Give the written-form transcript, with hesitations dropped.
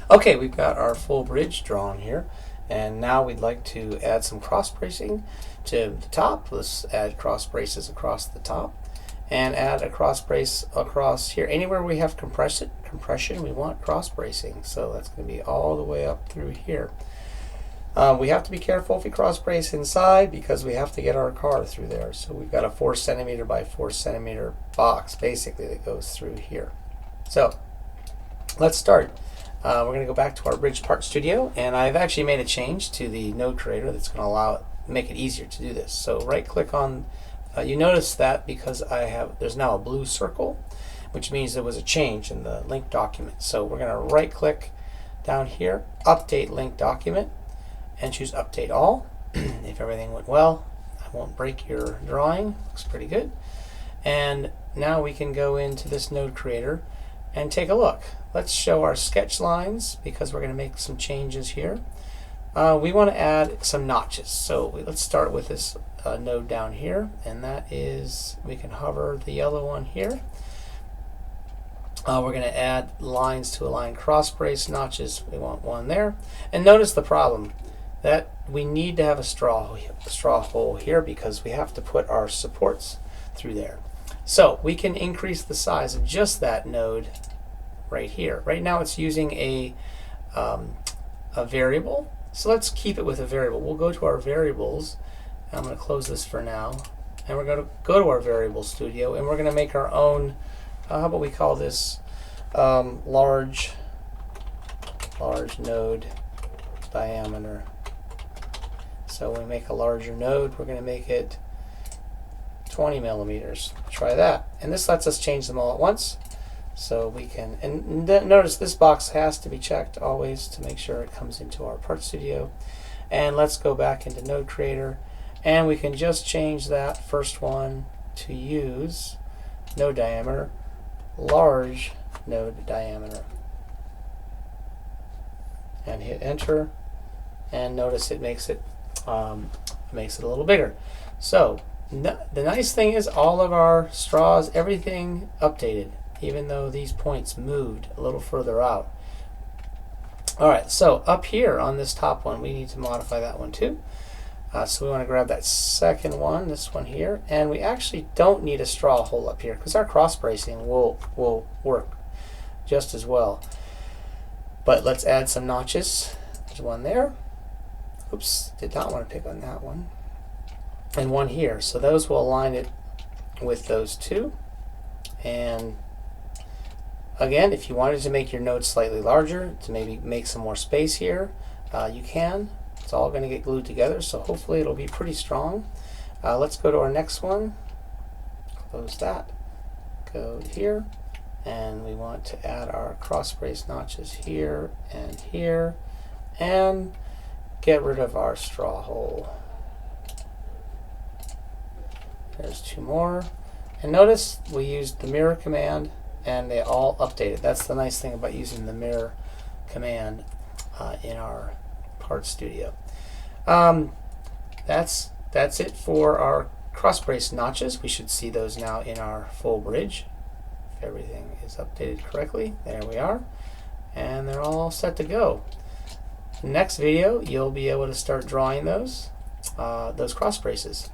Okay, we've got our full bridge drawn here, and now we'd like to add some cross bracing to the top. Let's add cross braces across the top and add a cross brace across here. Anywhere we have compression, we want cross bracing. So that's going to be all the way up through here. We have to be careful if we cross brace inside because we have to get our car through there. So we've got a 4 centimeter by 4 centimeter box basically that goes through here. So let's start. We're going to go back to our Bridge Part Studio, and I've actually made a change to the node creator that's going to make it easier to do this. So right click on, you notice that because there's now a blue circle, which means there was a change in the link document. So we're going to right click down here, update link document, and choose update all. If everything went well, I won't break your drawing. Looks pretty good. And now we can go into this node creator and take a look. Let's show our sketch lines because we're going to make some changes here. We want to add some notches. So let's start with this node down here, and that is, we can hover the yellow one here. We're going to add lines to align cross brace notches. We want one there. And notice the problem that we need to have a straw hole here because we have to put our supports through there. So we can increase the size of just that node right here. Right now it's using a variable. So let's keep it with a variable. We'll go to our variables. I'm going to close this for now. And we're going to go to our variable studio and we're going to make our own, how about we call this large node diameter. So when we make a larger node, we're going to make it 20 millimeters. Try that. And this lets us change them all at once. So we can, and notice this box has to be checked always to make sure it comes into our Part Studio. And let's go back into Node Creator, and we can just change that first one to use node diameter, large node diameter. And hit enter, and notice it makes it a little bigger. So the nice thing is all of our straws, everything updated, even though these points moved a little further out. Alright, so up here on this top one, we need to modify that one too. So we want to grab that second one, this one here, and we actually don't need a straw hole up here because our cross bracing will work just as well. But let's add some notches. There's one there. Oops, did not want to pick on that one. And one here. So those will align it with those two. And again, if you wanted to make your node slightly larger, to maybe make some more space here, you can. It's all going to get glued together, so hopefully it'll be pretty strong. Let's go to our next one. Close that. Go here. And we want to add our cross brace notches here and here. And get rid of our straw hole. There's two more. And notice we used the mirror command and they all updated. That's the nice thing about using the mirror command in our Part Studio. That's it for our cross brace notches. We should see those now in our full bridge. If everything is updated correctly, there we are. And they're all set to go. Next video, you'll be able to start drawing those cross braces.